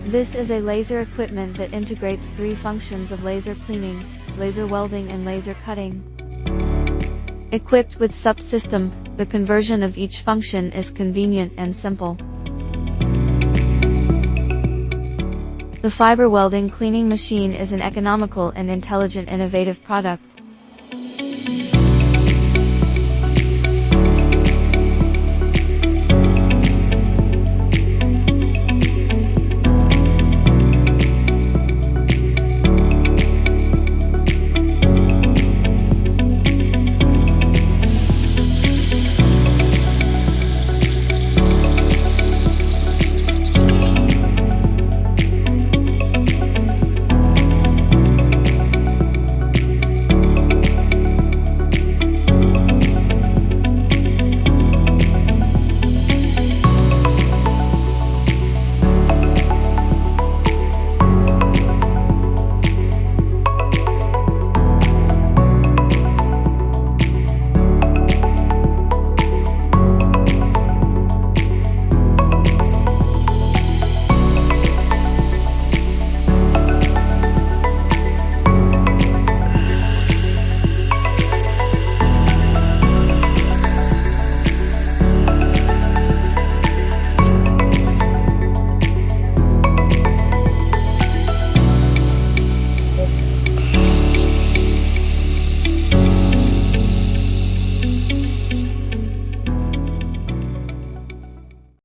This is a laser equipment that integrates 3 functions of laser cleaning, laser welding and laser cutting. Equipped with subsystem, the conversion of each function is convenient and simple. The fiber welding cleaning machine is an economical and intelligent innovative product.